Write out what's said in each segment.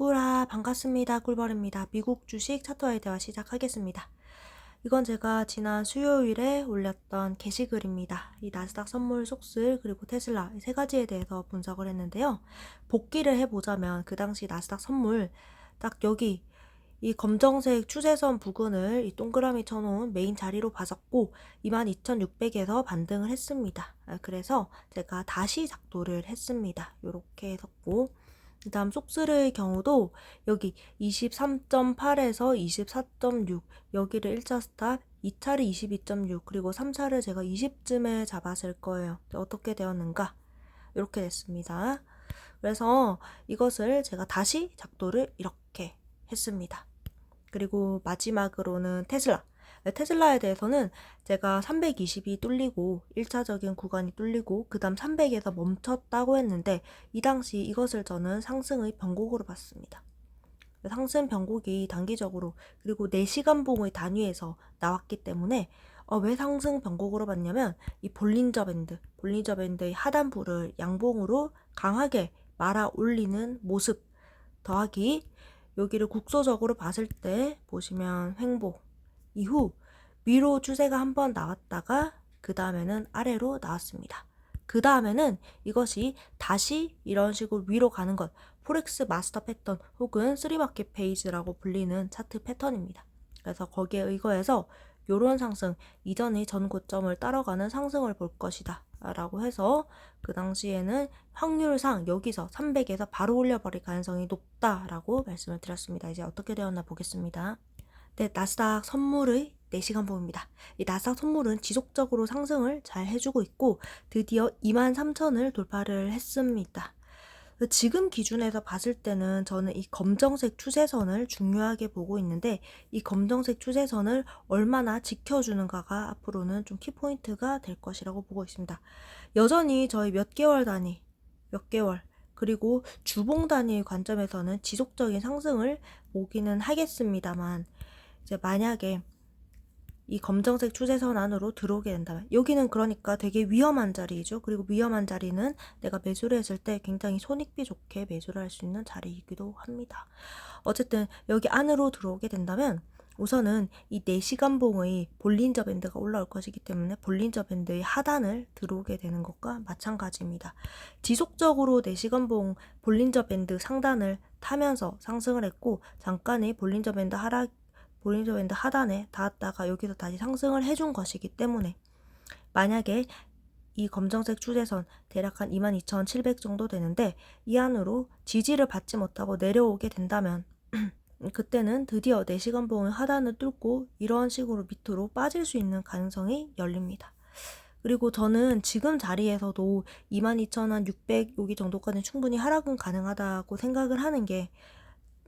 꿀아 반갑습니다. 꿀벌입니다. 미국 주식 차트와의 대화 시작하겠습니다. 이건 제가 지난 수요일에 올렸던 게시글입니다. 이 나스닥 선물 속슬 그리고 테슬라 이 세 가지에 대해서 분석을 했는데요. 복기를 해보자면 그 당시 나스닥 선물 딱 여기 이 검정색 추세선 부근을 이 동그라미 쳐놓은 메인 자리로 봤었고 22,600에서 반등을 했습니다. 그래서 제가 다시 작도를 했습니다. 이렇게 했었고 그 다음 속스의 경우도 여기 23.8에서 24.6 여기를 1차 스탑 2차를 22.6 그리고 3차를 제가 20쯤에 잡았을 거예요. 어떻게 되었는가? 이렇게 됐습니다. 그래서 이것을 제가 다시 작도를 이렇게 했습니다. 그리고 마지막으로는 테슬라. 테슬라에 대해서는 제가 320이 뚫리고 1차적인 구간이 뚫리고 그 다음 300에서 멈췄다고 했는데 이 당시 이것을 저는 상승의 변곡으로 봤습니다. 상승 변곡이 단기적으로 그리고 4시간 봉의 단위에서 나왔기 때문에 왜 상승 변곡으로 봤냐면 이 볼린저 밴드의 하단부를 양봉으로 강하게 말아 올리는 모습 더하기 여기를 국소적으로 봤을 때 보시면 횡보 이후 위로 추세가 한번 나왔다가 그 다음에는 아래로 나왔습니다. 그 다음에는 이것이 다시 이런 식으로 위로 가는 것 포렉스 마스터 패턴 혹은 3마켓 페이지라고 불리는 차트 패턴입니다. 그래서 거기에 의거해서 요런 상승 이전의 전 고점을 따라가는 상승을 볼 것이다 라고 해서 그 당시에는 확률상 여기서 300에서 바로 올려버릴 가능성이 높다라고 말씀을 드렸습니다. 이제 어떻게 되었나 보겠습니다. 네, 나스닥 선물의 4시간 봉입니다. 이 나스닥 선물은 지속적으로 상승을 잘 해주고 있고 드디어 23,000을 돌파를 했습니다. 지금 기준에서 봤을 때는 저는 이 검정색 추세선을 중요하게 보고 있는데 이 검정색 추세선을 얼마나 지켜주는가가 앞으로는 좀 키포인트가 될 것이라고 보고 있습니다. 여전히 저희 몇 개월 그리고 주봉 단위 관점에서는 지속적인 상승을 보기는 하겠습니다만 이제 만약에 이 검정색 추세선 안으로 들어오게 된다면 여기는 그러니까 되게 위험한 자리이죠. 그리고 위험한 자리는 내가 매수를 했을 때 굉장히 손익비 좋게 매수를 할 수 있는 자리이기도 합니다. 어쨌든 여기 안으로 들어오게 된다면 우선은 이 4시간 봉의 볼린저 밴드가 올라올 것이기 때문에 볼린저 밴드의 하단을 들어오게 되는 것과 마찬가지입니다. 지속적으로 4시간 봉 볼린저 밴드 상단을 타면서 상승을 했고 잠깐의 볼린저 밴드 하단에 닿았다가 여기서 다시 상승을 해준 것이기 때문에 만약에 이 검정색 추세선 대략 한 22,700 정도 되는데 이 안으로 지지를 받지 못하고 내려오게 된다면 그때는 드디어 4시간 봉의 하단을 뚫고 이런 식으로 밑으로 빠질 수 있는 가능성이 열립니다. 그리고 저는 지금 자리에서도 22,600 여기 정도까지는 충분히 하락은 가능하다고 생각을 하는 게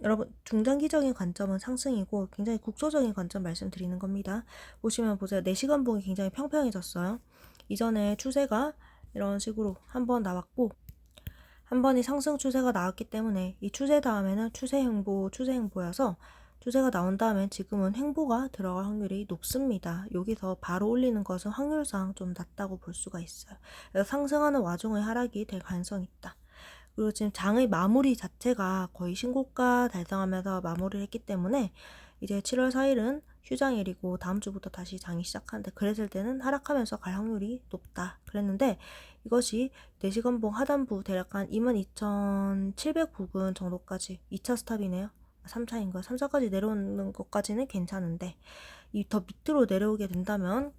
여러분 중장기적인 관점은 상승이고 굉장히 국소적인 관점 말씀드리는 겁니다. 보시면 보세요. 4시간 봉이 굉장히 평평해졌어요. 이전에 추세가 이런 식으로 한번 나왔고 한 번이 상승 추세가 나왔기 때문에 이 추세 다음에는 추세 행보여서 추세가 나온 다음에 지금은 횡보가 들어갈 확률이 높습니다. 여기서 바로 올리는 것은 확률상 좀 낮다고 볼 수가 있어요. 그래서 상승하는 와중에 하락이 될 가능성이 있다. 그리고 지금 장의 마무리 자체가 거의 신고가 달성하면서 마무리를 했기 때문에 이제 7월 4일은 휴장일이고 다음 주부터 다시 장이 시작하는데 그랬을 때는 하락하면서 갈 확률이 높다 그랬는데 이것이 4시간 봉 하단부 대략 한 22,700 부근 정도까지 2차 스탑이네요. 3차인가 3차까지 내려오는 것까지는 괜찮은데 이 더 밑으로 내려오게 된다면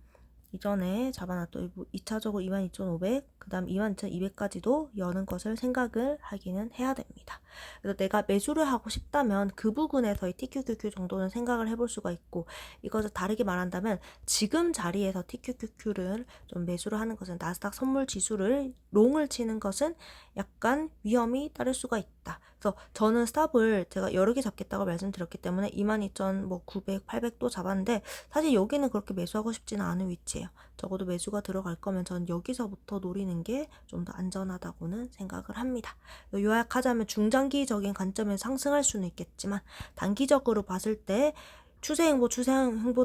이전에 잡아놨던 2차적으로 22,500, 그 다음 22,200까지도 여는 것을 생각을 하기는 해야 됩니다. 그래서 내가 매수를 하고 싶다면 그 부분에서의 TQQQ 정도는 생각을 해볼 수가 있고 이것을 다르게 말한다면 지금 자리에서 TQQQ를 좀 매수를 하는 것은 나스닥 선물 지수를 롱을 치는 것은 약간 위험이 따를 수가 있다. 그래서 저는 스탑을 제가 여러 개 잡겠다고 말씀드렸기 때문에 22,900, 800도 잡았는데 사실 여기는 그렇게 매수하고 싶지는 않은 위치예요. 적어도 매수가 들어갈 거면 전 여기서부터 노리는 게 좀 더 안전하다고는 생각을 합니다. 요약하자면 중장기적인 관점에서 상승할 수는 있겠지만 단기적으로 봤을 때 추세 행보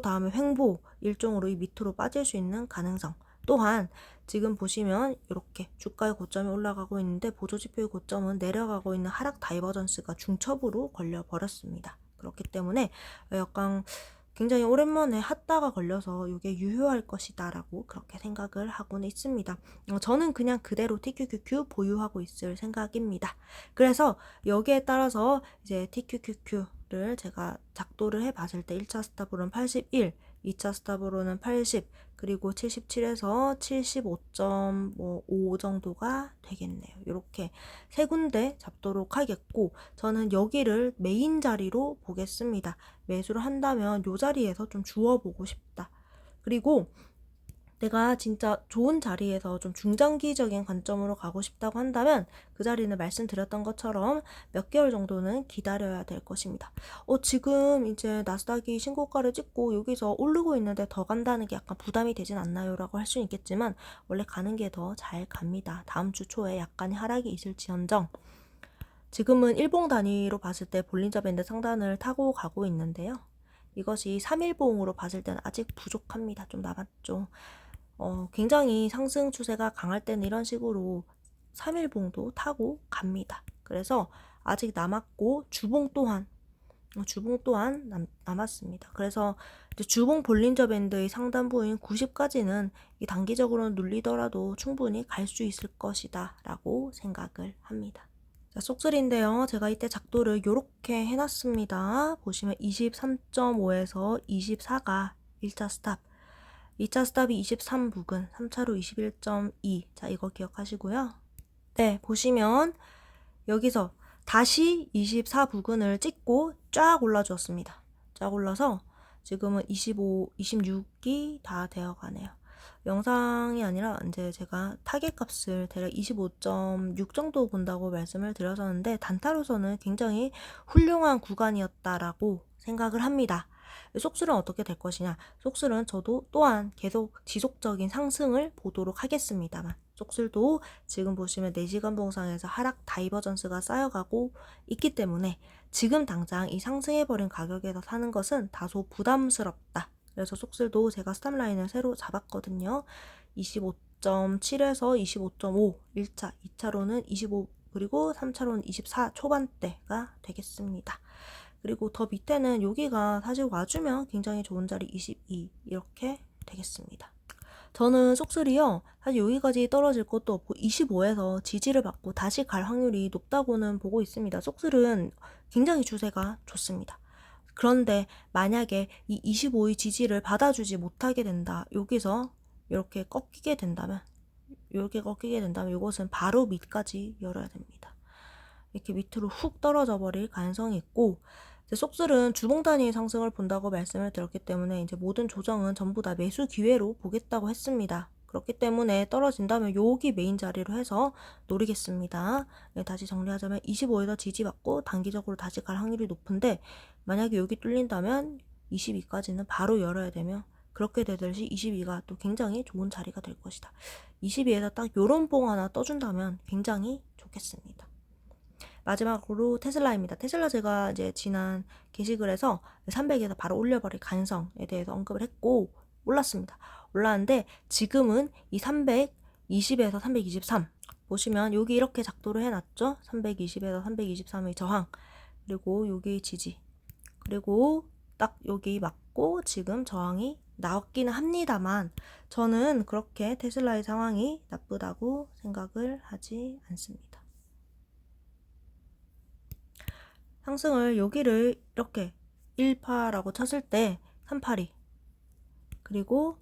다음에 횡보 일종으로 이 밑으로 빠질 수 있는 가능성 또한 지금 보시면 이렇게 주가의 고점이 올라가고 있는데 보조지표의 고점은 내려가고 있는 하락 다이버전스가 중첩으로 걸려버렸습니다. 그렇기 때문에 약간 굉장히 오랜만에 핫다가 걸려서 이게 유효할 것이다 라고 그렇게 생각을 하고는 있습니다. 저는 그냥 그대로 TQQQ 보유하고 있을 생각입니다. 그래서 여기에 따라서 이제 TQQQ를 제가 작도를 해봤을 때 1차 스탑으로는 81, 2차 스탑으로는 80, 그리고 77에서 75.5 정도가 되겠네요. 이렇게 세 군데 잡도록 하겠고, 저는 여기를 메인 자리로 보겠습니다. 매수를 한다면 이 자리에서 좀 주워보고 싶다. 그리고 내가 진짜 좋은 자리에서 좀 중장기적인 관점으로 가고 싶다고 한다면 그 자리는 말씀드렸던 것처럼 몇 개월 정도는 기다려야 될 것입니다. 지금 이제 나스닥이 신고가를 찍고 여기서 오르고 있는데 더 간다는 게 약간 부담이 되진 않나요? 라고 할 수는 있겠지만 원래 가는 게 더 잘 갑니다. 다음 주 초에 약간의 하락이 있을지언정 지금은 일봉 단위로 봤을 때 볼린저 밴드 상단을 타고 가고 있는데요. 이것이 3일봉으로 봤을 때는 아직 부족합니다. 좀 남았죠. 굉장히 상승 추세가 강할 때는 이런 식으로 3일봉도 타고 갑니다. 그래서 아직 남았고 주봉 또한 남았습니다. 그래서 이제 주봉 볼린저 밴드의 상단 부인 90까지는 단기적으로는 눌리더라도 충분히 갈 수 있을 것이다 라고 생각을 합니다. 자, 속설인데요. 제가 이때 작도를 이렇게 해놨습니다. 보시면 23.5에서 24가 1차 스탑, 2차 스탑이 23 부근, 3차로 21.2. 자, 이거 기억하시고요. 네, 보시면 여기서 다시 24 부근을 찍고 쫙 올라주었습니다. 쫙 올라서 지금은 25, 26이 다 되어 가네요. 영상이 아니라 이제 제가 타겟 값을 대략 25.6 정도 본다고 말씀을 드렸었는데 단타로서는 굉장히 훌륭한 구간이었다라고 생각을 합니다. 속술은 어떻게 될 것이냐? 속술은 저도 또한 계속 지속적인 상승을 보도록 하겠습니다만 속술도 지금 보시면 4시간 봉상에서 하락 다이버전스가 쌓여가고 있기 때문에 지금 당장 이 상승해버린 가격에서 사는 것은 다소 부담스럽다. 그래서 속술도 제가 스탑라인을 새로 잡았거든요. 25.7에서 25.5 1차, 2차로는 25 그리고 3차로는 24 초반대가 되겠습니다. 그리고 더 밑에는 여기가 사실 와주면 굉장히 좋은 자리 22 이렇게 되겠습니다. 저는 속술이요 사실 여기까지 떨어질 것도 없고 25에서 지지를 받고 다시 갈 확률이 높다고는 보고 있습니다. 속술은 굉장히 추세가 좋습니다. 그런데 만약에 이 25의 지지를 받아주지 못하게 된다. 여기서 이렇게 꺾이게 된다면 이것은 바로 밑까지 열어야 됩니다. 이렇게 밑으로 훅 떨어져 버릴 가능성이 있고 속술은 주봉 단위 상승을 본다고 말씀을 드렸기 때문에 이제 모든 조정은 전부 다 매수 기회로 보겠다고 했습니다. 그렇기 때문에 떨어진다면 여기 메인 자리로 해서 노리겠습니다. 네, 다시 정리하자면 25에서 지지받고 단기적으로 다시 갈 확률이 높은데 만약에 여기 뚫린다면 22까지는 바로 열어야 되며 그렇게 되듯이 22가 또 굉장히 좋은 자리가 될 것이다. 22에서 딱 요런 봉 하나 떠준다면 굉장히 좋겠습니다. 마지막으로 테슬라입니다. 테슬라 제가 이제 지난 게시글에서 300에서 바로 올려버릴 가능성에 대해서 언급을 했고 올랐습니다. 올랐는데 지금은 이 320에서 323 보시면 여기 이렇게 작도를 해놨죠. 320에서 323의 저항 그리고 여기 지지 그리고 딱 여기 맞고 지금 저항이 나왔기는 합니다만 저는 그렇게 테슬라의 상황이 나쁘다고 생각을 하지 않습니다. 상승을 여기를 이렇게 1파라고 쳤을 때 382 그리고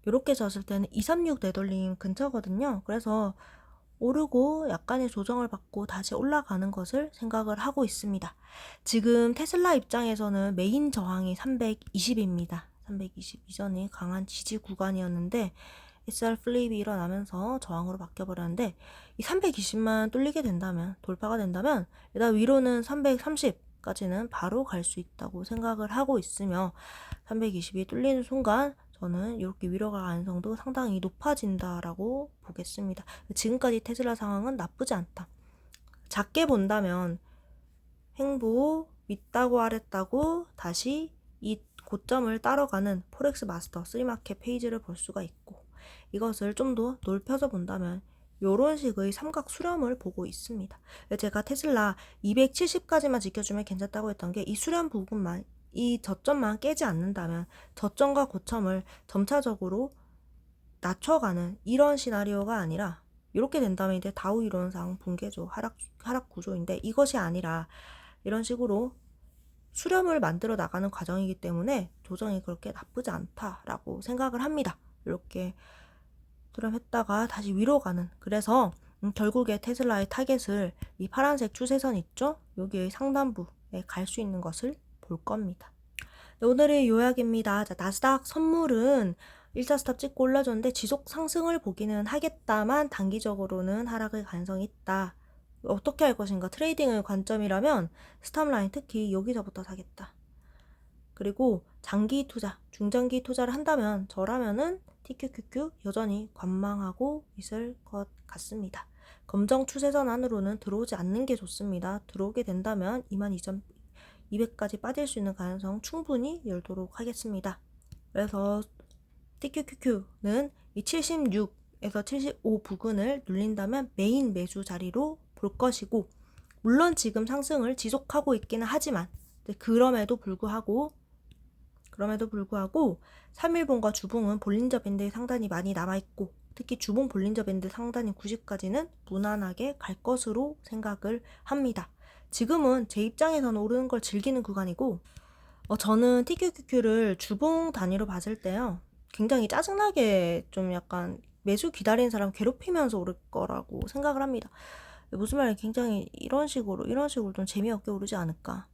이렇게 쳤을 때는 236 되돌림 근처거든요. 그래서 오르고 약간의 조정을 받고 다시 올라가는 것을 생각을 하고 있습니다. 지금 테슬라 입장에서는 메인 저항이 320입니다. 320 이전에 강한 지지 구간이었는데 SR 플립이 일어나면서 저항으로 바뀌어버렸는데 이 320만 뚫리게 된다면 돌파가 된다면 일단 위로는 330까지는 바로 갈 수 있다고 생각을 하고 있으며 320이 뚫리는 순간 저는 이렇게 위로 갈 가능성도 상당히 높아진다라고 보겠습니다. 지금까지 테슬라 상황은 나쁘지 않다. 작게 본다면 횡보 윗다고 아랬다고 다시 이 고점을 따라가는 포렉스 마스터 3마켓 페이지를 볼 수가 있고 이것을 좀 더 넓혀서 본다면 요런 식의 삼각 수렴을 보고 있습니다. 제가 테슬라 270까지만 지켜주면 괜찮다고 했던 게 이 수렴 부분만, 이 저점만 깨지 않는다면 저점과 고점을 점차적으로 낮춰가는 이런 시나리오가 아니라, 이렇게 된다면 이제 다우 이론상 붕괴죠. 하락 구조인데, 이것이 아니라 이런 식으로 수렴을 만들어 나가는 과정이기 때문에 조정이 그렇게 나쁘지 않다라고 생각을 합니다. 이렇게 수렴했다가 다시 위로 가는, 그래서 결국에 테슬라의 타겟을 이 파란색 추세선 있죠? 여기의 상단부에 갈 수 있는 것을 볼 겁니다. 네, 오늘의 요약입니다. 자, 나스닥 선물은 1차 스탑 찍고 올라줬는데 지속 상승을 보기는 하겠다만 단기적으로는 하락의 가능성이 있다. 어떻게 할 것인가? 트레이딩의 관점이라면 스탑라인 특히 여기서부터 사겠다. 그리고 장기 투자, 중장기 투자를 한다면 저라면은 TQQQ 여전히 관망하고 있을 것 같습니다. 검정 추세선 안으로는 들어오지 않는 게 좋습니다. 들어오게 된다면 22,200까지 빠질 수 있는 가능성 충분히 열도록 하겠습니다. 그래서 TQQQ는 이 76에서 75 부근을 눌린다면 메인 매수 자리로 볼 것이고, 물론 지금 상승을 지속하고 있기는 하지만 그럼에도 불구하고 3일봉과 주봉은 볼린저 밴드의 상단이 많이 남아있고, 특히 주봉 볼린저 밴드 상단인 90까지는 무난하게 갈 것으로 생각을 합니다. 지금은 제 입장에서는 오르는 걸 즐기는 구간이고, 저는 TQQQ를 주봉 단위로 봤을 때요, 굉장히 짜증나게 좀 약간 매수 기다리는 사람 괴롭히면서 오를 거라고 생각을 합니다. 무슨 말이냐, 굉장히 이런 식으로 좀 재미없게 오르지 않을까.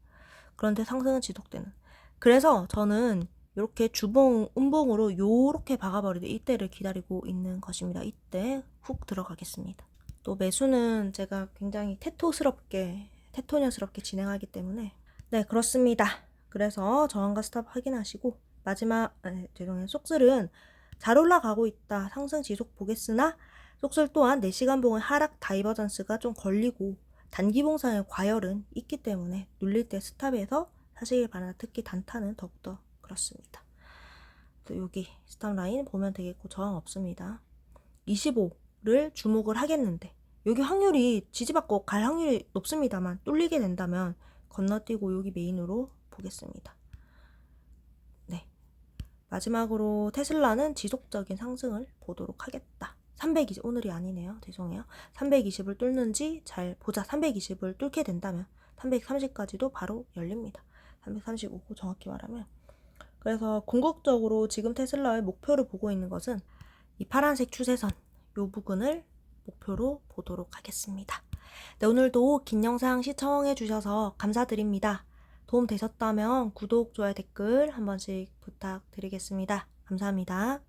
그런데 상승은 지속되는. 그래서 저는 이렇게 주봉, 음봉으로 요렇게 박아버리고 이때를 기다리고 있는 것입니다. 이때 훅 들어가겠습니다. 또 매수는 제가 굉장히 테토녀스럽게 진행하기 때문에, 네, 그렇습니다. 그래서 저항과 스탑 확인하시고, 속슬은 잘 올라가고 있다. 상승 지속 보겠으나 속슬 또한 4시간 봉의 하락 다이버전스가 좀 걸리고 단기 봉상의 과열은 있기 때문에 눌릴 때 스탑에서 사시길 바랍니다. 특히 단타는 더욱더 그렇습니다. 여기 스탑 라인 보면 되겠고, 저항 없습니다. 25를 주목을 하겠는데, 여기 확률이 지지받고 갈 확률이 높습니다만 뚫리게 된다면 건너뛰고 여기 메인으로 보겠습니다. 네, 마지막으로 테슬라는 지속적인 상승을 보도록 하겠다. 320, 오늘이 아니네요. 죄송해요. 320을 뚫는지 잘 보자. 320을 뚫게 된다면 330까지도 바로 열립니다. 335고 정확히 말하면. 그래서 궁극적으로 지금 테슬라의 목표를 보고 있는 것은 이 파란색 추세선 요 부분을 목표로 보도록 하겠습니다. 네, 오늘도 긴 영상 시청해 주셔서 감사드립니다. 도움 되셨다면 구독, 좋아요, 댓글 한 번씩 부탁드리겠습니다. 감사합니다.